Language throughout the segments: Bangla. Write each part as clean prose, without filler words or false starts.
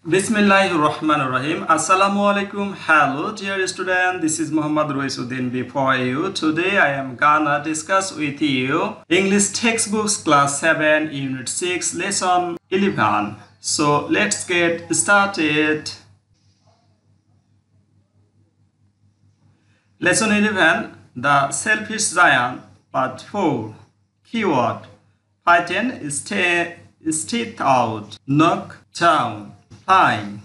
Bismillahirrahmanirrahim. Assalamu alaikum. Hello, dear student. This is Muhammad Roisuddin before you. Today I am gonna discuss with you English textbooks class 7 unit 6 lesson 11. So let's get started. Lesson 11, The Selfish Giant, Part 4. Keyword: frighten, stay out, knock down, flying.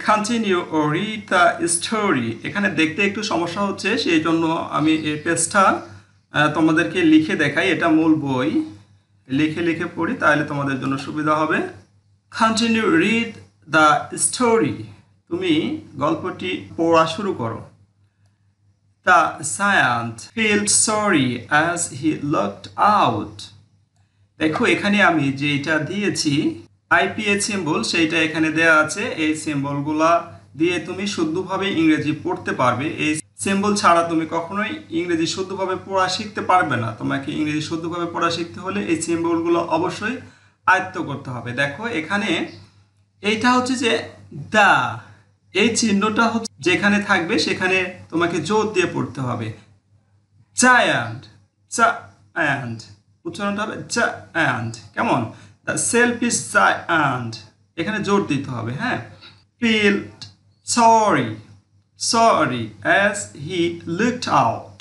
Continue or read the story. এখানে দেখতে একটু সমস্যা হচ্ছে, সেই জন্য আমি এই পেজটা তোমাদেরকে লিখে দেখাই। এটা মূল বই, লিখে পড়ি তাহলে তোমাদের জন্য সুবিধা হবে। Continue read the story. তুমি গল্পটি পড়া শুরু করো। The giant felt sorry as he looked out. দেখো এখানে আমি যেটা দিয়েছি আইপিএ সিম্বল, সেইটা এখানে দেওয়া আছে। এই সিম্বলগুলা দিয়ে তুমি শুদ্ধভাবে ইংরেজি পড়তে পারবে। এই সিম্বল ছাড়া তুমি কখনোই ইংরেজি শুদ্ধভাবে পড়া শিখতে পারবে না। তোমাকে ইংরেজি শুদ্ধভাবে পড়া শিখতে হলে এই সিম্বলগুলো অবশ্যই আয়ত্ত করতে হবে। দেখো এখানে এইটা হচ্ছে যে দা, এই চিহ্নটা হচ্ছে যেখানে থাকবে সেখানে তোমাকে জোর দিয়ে পড়তে হবে। জায়ান্ট, জায়ান্ট উচ্চারণটা হবে জায়ান্ট। কেমন? দ্য সেলফিশ জায়ান্ট, এখানে জোর দিতে হবে। হ্যাঁ, field sorry, sorry as he looked out.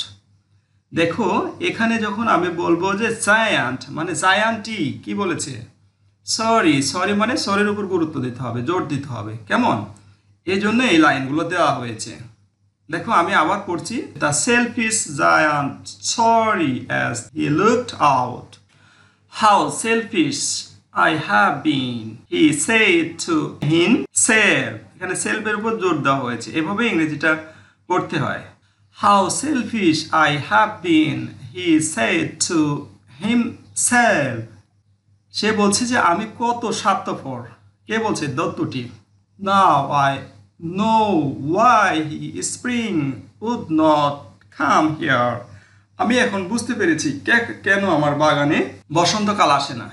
দেখো এখানে যখন আমি বলবো যে জায়ান্ট মানে জায়ান্টই কি বলেছে, সরি, সরি মানে সরির উপর গুরুত্ব দিতে হবে, জোর দিতে হবে। কেমন? এই জন্য এই লাইনগুলো দেওয়া হয়েছে। দেখো আমি আবার পড়ছি। The selfish giant sorry as he looked out. How selfish I have been, he said to himself. এখানে সেলফের উপর জোর দেওয়া হয়েছে, এভাবে ইংরেজিটা পড়তে হয়। How selfish I have been, he said to himself. সে বলছে যে আমি কত স্বার্থপর। কে বলছে? দত্তটি। Now I know why his spring would not come here. আমি এখন বুঝতে পেরেছি কেন আমার বাগানে বসন্তকাল আসে না।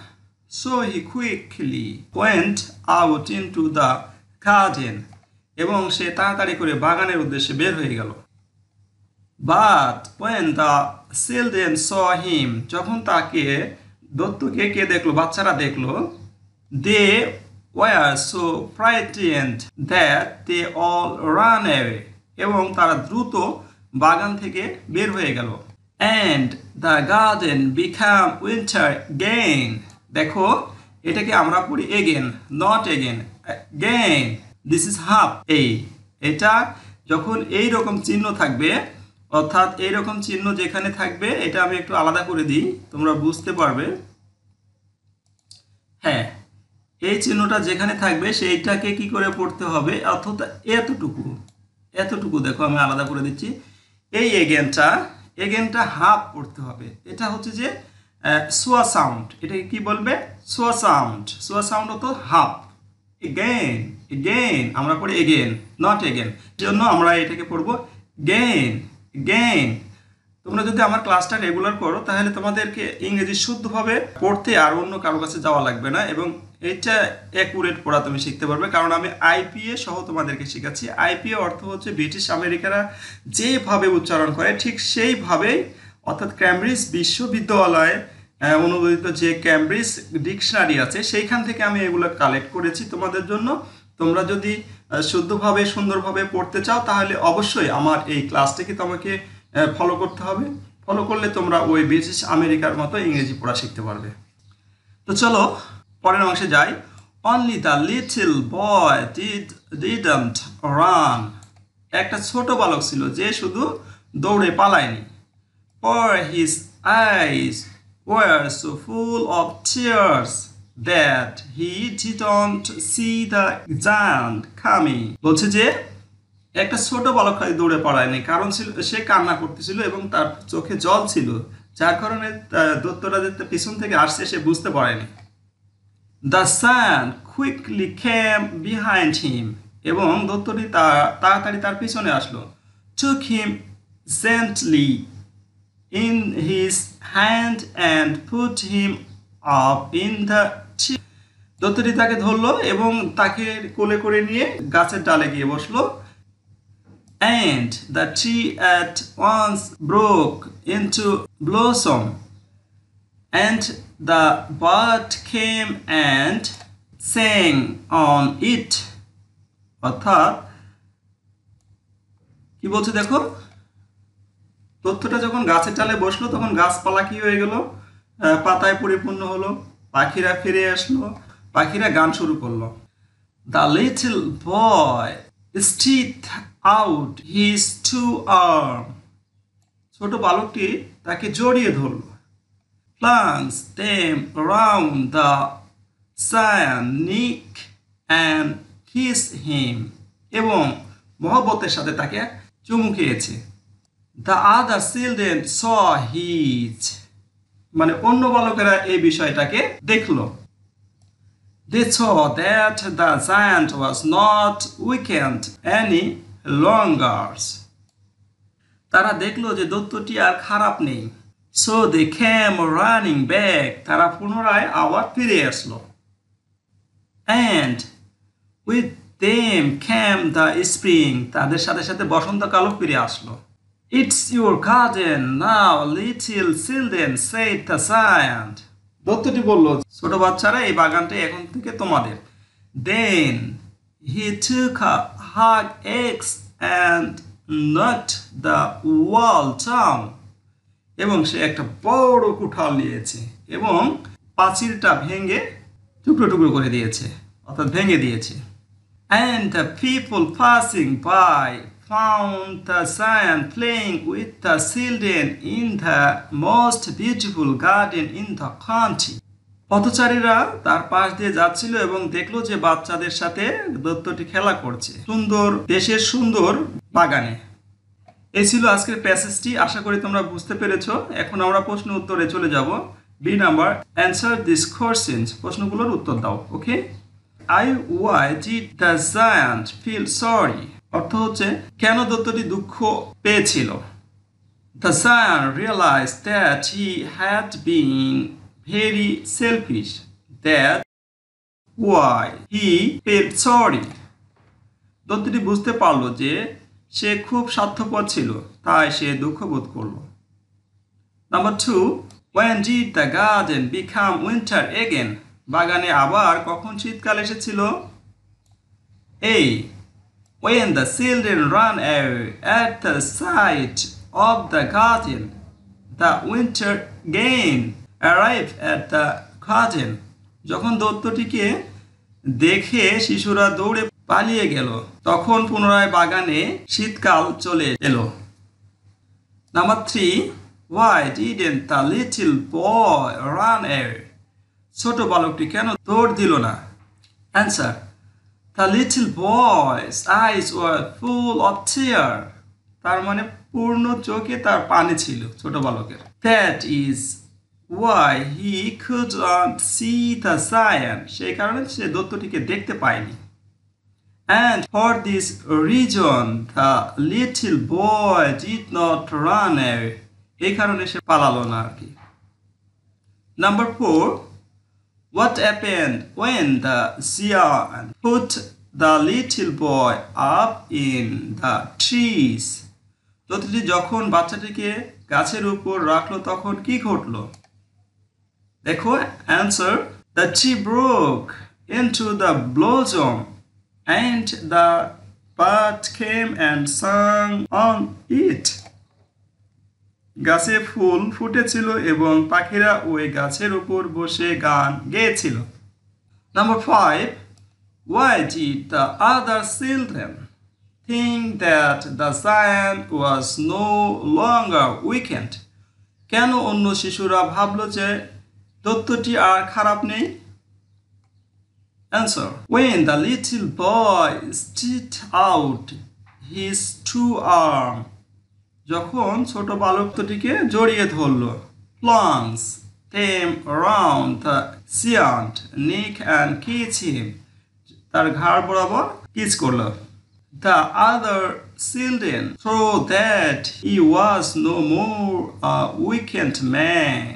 So he quickly went out into the garden. এবং সে তাড়াতাড়ি করে বাগানের উদ্দেশ্যে বের হয়ে গেল। But when the children saw him, যখন তাকে দত্তকে কে দেখলো, বাচ্চারা দেখলো, they were so frightened that they all ran away. এবং তারা দ্রুত বাগান থেকে বের হয়ে গেল। And the garden became winter again. দেখো এটাকে আমরা পড়ি again, not again, again. This is half a. এটা যখন এই রকম চিহ্ন থাকবে, অর্থাৎ এই রকম চিহ্ন যেখানে থাকবে, এটা আমি একটু আলাদা করে দিই, তোমরা বুঝতে পারবে। হ্যাঁ, এই চিহ্নটা যেখানে থাকবে সেইটাকে কি করে পড়তে হবে, অর্থাৎ এতটুকু, এতটুকু দেখো আমি আলাদা করে দিচ্ছি। এই এগেনটা হাফ পড়তে হবে। এটা হচ্ছে যে সোয়া সাউন্ড, এটাকে কি বলবে? সোয়া সাউন্ড। সোয়া সাউন্ড হতো হাফ। এগেন, এগেন আমরা পড়ি এগেন, নট এগেন। জন্য আমরা এটাকে পড়বো গেইন, গেইন। তোমরা যদি আমার ক্লাসটা রেগুলার করো তাহলে তোমাদেরকে ইংরেজি শুদ্ধভাবে পড়তে আর অন্য কারো কাছে যাওয়া লাগবে না, এবং এটা অ্যাকুরেট পড়া তুমি শিখতে পারবে। কারণ আমি আইপিএ সহ তোমাদেরকে শেখাচ্ছি। আইপিএ অর্থ হচ্ছে ব্রিটিশ আমেরিকারা যেভাবে উচ্চারণ করে ঠিক সেইভাবেই, অর্থাৎ ক্যামব্রিজ বিশ্ববিদ্যালয়ে অনুমোদিত যে ক্যামব্রিজ ডিকশনারি আছে সেইখান থেকে আমি এগুলো কালেক্ট করেছি তোমাদের জন্য। তোমরা যদি শুদ্ধভাবে সুন্দরভাবে পড়তে চাও তাহলে অবশ্যই আমার এই ক্লাসটিকে তোমাকে ফলো করতে হবে। ফলো করলে তোমরা ওই ব্রিটিশ আমেরিকার মতো ইংরেজি পড়া শিখতে পারবে। তো চলো পরের অংশে যাই। Only the little boy didn't run. একটা ছোট বালক ছিল যে শুধু দৌড়ে পালায়নি। For his eyes were so full of tears that he didn't see the giant coming. বলছে যে একটা ছোট বালক দৌড়ে পালায়নি, কারণ ছিল সে কান্না করতেছিল এবং তার চোখে জল ছিল, যার কারণে দত্তরা যে পিছন থেকে আসছে সে বুঝতে পারেনি। The sun quickly came behind him. এবং দত্তটি তাড়াতাড়ি তার পিছনে আসলো। Took him gently in his hand and put him up in the দত্তটি তাকে ধরলো এবং তাকে কোলে করে নিয়ে গাছের ডালে গিয়ে বসলো। And the tree at once broke into blossom, and the bird came and sang on it. অর্থাৎ কি বলছে দেখো, তথ্যটা যখন গাছের ডালে বসলো তখন গাছপালা কি হয়ে গেল, পাতায় পরিপূর্ণ হলো, পাখিরা ফিরে আসলো, পাখিরা গান শুরু করলো। The little boy stretched out his two arms. ছোট বালকটি তাকে জড়িয়ে ধরল। Flung them around the giant's neck and kissed him. এবং মহব্বতের সাথে তাকে চুমু খেয়েছে। The other children saw it. মানে অন্য বালকেরা এই বিষয়টাকে দেখলো। They saw that the giant was not weakened any longer. তারা দেখলো যে দৈত্যটি আর খারাপ নেই। So they came running back. তারা পুনরায় আবার ফিরে আসলো। And with them came the spring. তাদের সাথে সাথে বসন্তকালও ফিরে আসলো। It's your garden now, little children, said the giant. দৈত্যটি বলল, ছোট বাচ্চারা এই বাগানটা এখন থেকে তোমাদের। Then he took a hard axe and knocked the wall down. এবং সে একটা বড় কুঠার নিয়েছে এবং পাঁচিলটা ভেঙে টুকরো টুকরো করে দিয়েছে, অর্থাৎ ভেঙে দিয়েছে। And the people passing by found the giant playing with the children in the most beautiful garden in the country. পথচারীরা তার পাশ দিয়ে যাচ্ছিল এবং দেখলো যে বাচ্চাদের সাথে দৈত্যটি খেলা করছে সুন্দর দেশের সুন্দর বাগানে। এই ছিল আজকের প্যাসেজটি, আশা করি তোমরা বুঝতে পেরেছো। এখন আমরা প্রশ্ন উত্তরে চলে যাব। B number, answer this questions. প্রশ্নগুলোর উত্তর দাও। ওকে। Why did the giant feel sorry? অর্থ হচ্ছে কেন দৈত্যটি দুঃখ পেয়েছিল। The giant realized that he had been very selfish. That's why he felt sorry. দৈত্যটি বুঝতে পারলো যে সে খুব স্বার্থপর ছিল, তাই সে দুঃখ বোধ করল। Number 2, when did the garden become winter again? বাগানে আবার কখন শীতকাল এসেছিল? A, when the children ran away at the sight of the garden, the winter again arrived at the garden. যখন দৈত্যটিকে দেখে শিশুরা দৌড়ে পালিয়ে গেল, তখন পুনরায় বাগানে শীতকাল চলে এলো। Number 3, why didn't the little boy run away? ছোট বালকটি কেন দৌড় দিল না? Answer, the little boy's eyes were full of tears. তার মানে পূর্ণ চোখে তার পানি ছিল ছোট বালকের। That is why he could not see the giant. সেই কারণে সে দৈত্যটিকে দেখতে পায়নি। And for this reason the little boy did not run away. এই কারণে সে পালালো না আর কি। Number 4, what happened when the giant put the little boy up in the trees? দৈত্যটি যখন বাচ্চাটিকে গাছের উপর রাখলো তখন কি ঘটলো? দেখো, answer, the tree broke into the blossom and the bird came and sang on it. গাছে ফুল ফুটেছিল এবং পাখিরা ওই গাছের উপর বসে গান গেয়েছিল। Number 5, why did the other children think that the giant was no longer weakened? কেন অন্য শিশুরা ভাবলো যে দৈত্যটি আর খারাপ নেই? Answer, when the little boy stretched out his two arms. যখন ছোট বালকটিকে জড়িয়ে ধরল। Flung them around the giant's neck and kissed him. তার ঘাড় বরাবর কিস করল। The other children saw that he was no more a weakened man.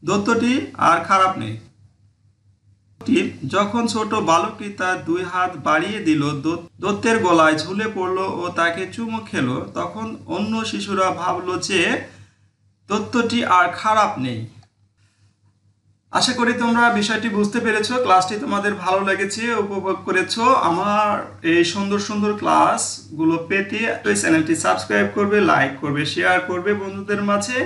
দৈত্যটি আর খারাপ নেই। যখন ছোট বালকটি তার 2 হাত বাড়িয়ে দিল, দৈত্যের গলায় ঝুলে পড়ল ও তাকে চুমু খেলো, তখন অন্য শিশুরা ভাবলো যে দৈত্যটি আর খারাপ নেই। আশা করি তোমরা বিষয়টি বুঝতে পেরেছো, ক্লাসটি তোমাদের ভালো লেগেছে, উপভোগ করেছো। আমার এই সুন্দর সুন্দর ক্লাসগুলো পেতে চ্যানেলটি সাবস্ক্রাইব করবে, লাইক করবে, শেয়ার করবে বন্ধুদের মাঝে।